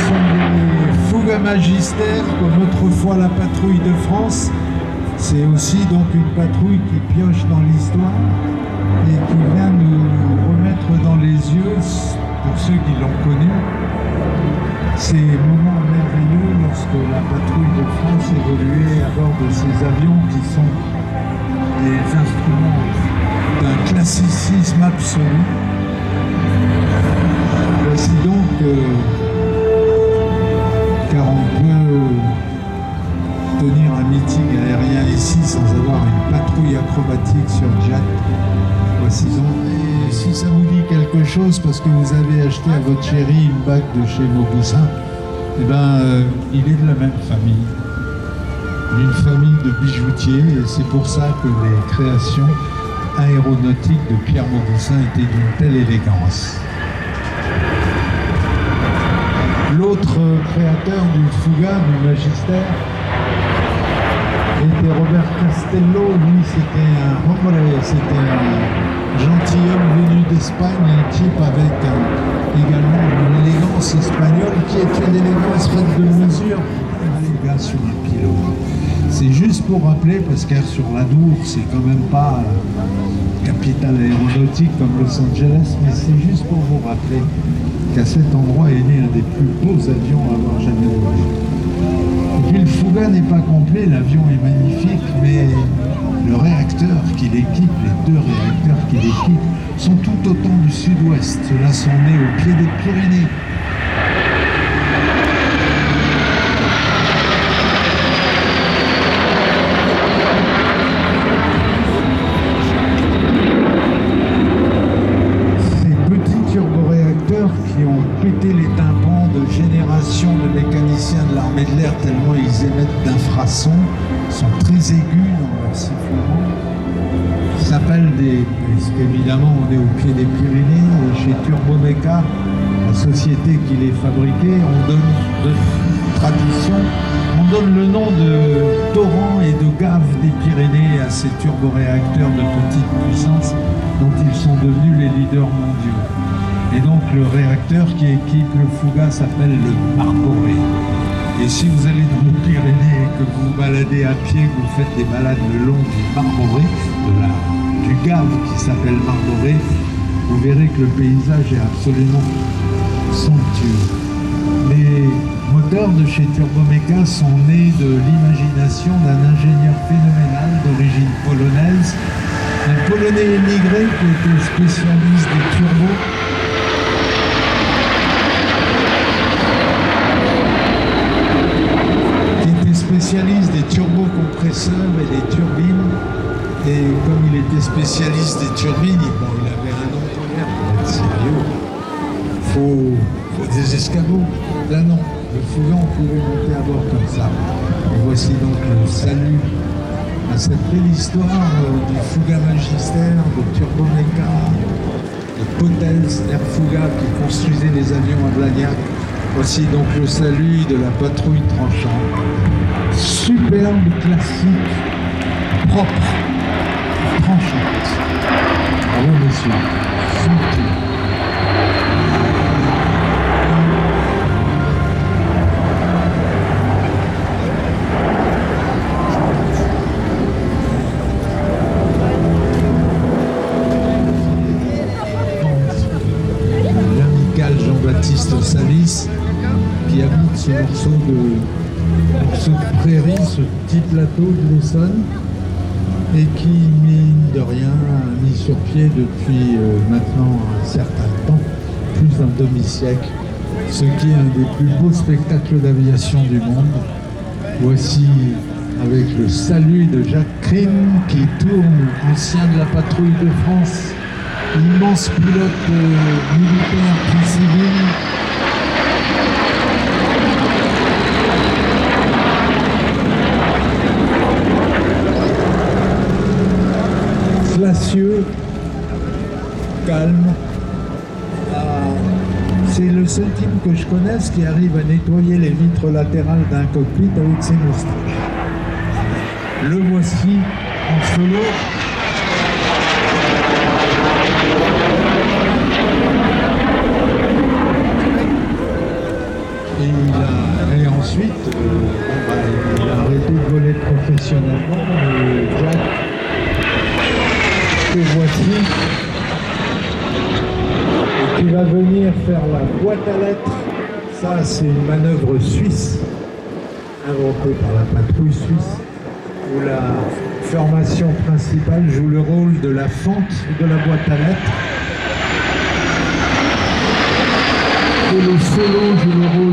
sont des Fougas Magistères, comme autrefois la patrouille de France. C'est aussi donc une patrouille qui pioche dans l'histoire et qui vient nous remettre dans les yeux, pour ceux qui l'ont connu, ces moments merveilleux lorsque la patrouille de France évoluait à bord de ces avions qui sont des instruments d'un classicisme absolu. Voici donc, car on peut tenir un meeting aérien ici sans avoir une patrouille acrobatique sur jet. Voici donc. Et si ça vous dit quelque chose, parce que vous avez acheté à votre chérie une bague de chez Mauboussin, eh ben, il est de la même famille. D'une famille de bijoutiers, et c'est pour ça que les créations aéronautiques de Pierre Mauboussin étaient d'une telle élégance. L'autre créateur du Fouga, du Magistère, était Robert Castello. Lui, c'était un hombre, c'était un gentilhomme venu d'Espagne, un type avec également une élégance espagnole qui est une élégance faite de mesure. Les gars sur un pilote. C'est juste pour rappeler, parce qu'Air sur l'Adour, c'est quand même pas capitale aéronautique comme Los Angeles, mais c'est juste pour vous rappeler qu'à cet endroit est né un des plus beaux avions à avoir jamais volé. Et puis le Fouga n'est pas complet, l'avion est magnifique, mais le réacteur qui l'équipe, les deux réacteurs qui l'équipent, sont tout autant du sud-ouest. Ceux-là sont nés au pied des Pyrénées. Qui ont pété les tympans de générations de mécaniciens de l'armée de l'air tellement ils émettent d'infrasons, sont très aigus dans leur sifflement. Ils s'appellent parce qu'évidemment on est au pied des Pyrénées, et chez Turbomeca, la société qui les fabriquait, on donne de tradition, on donne le nom de torrent et de gave des Pyrénées à ces turboréacteurs de petite puissance dont ils sont devenus les leaders mondiaux. Et donc le réacteur qui équipe le Fouga s'appelle le Marboré. Et si vous allez dans les Pyrénées et que vous vous baladez à pied, que vous faites des balades le long du Marboré, du gave qui s'appelle Marboré, vous verrez que le paysage est absolument somptueux. Les moteurs de chez Turbomeca sont nés de l'imagination d'un ingénieur phénoménal d'origine polonaise, un Polonais émigré qui était spécialiste des turbos. Spécialiste des turbocompresseurs et des turbines, et comme il était spécialiste des turbines, il avait un nom tonnerre pour être sérieux. Faut des escabeaux. Là non, le Fouga on pouvait monter à bord comme ça. Et voici donc le salut à cette belle histoire du Fouga Magistère, de Turbomeca, de Potels, Air Fouga qui construisait les avions à Blagnac. Voici donc le salut de la patrouille tranchante. Superbe, classique, propre, tranchante. Bravo, monsieur. Somptueux. L'amical Jean-Baptiste Salis qui habite ce morceau de prairie, ce petit plateau de l'Essonne, et qui, mine de rien, a mis sur pied depuis maintenant un certain temps, plus d'un demi-siècle, ce qui est un des plus beaux spectacles d'aviation du monde. Voici avec le salut de Jacques Crime qui tourne, ancien de la patrouille de France, immense pilote militaire puis civil. Classieux, calme. C'est le seul type que je connaisse qui arrive à nettoyer les vitres latérales d'un cockpit avec ses moustaches. Le voici en solo. Et ensuite, il a arrêté de voler professionnellement. Et Jack, que voici, et qui va venir faire la boîte à lettres. Ça, c'est une manœuvre suisse, inventée par la patrouille suisse, où la formation principale joue le rôle de la fente de la boîte à lettres. Et le solo joue le rôle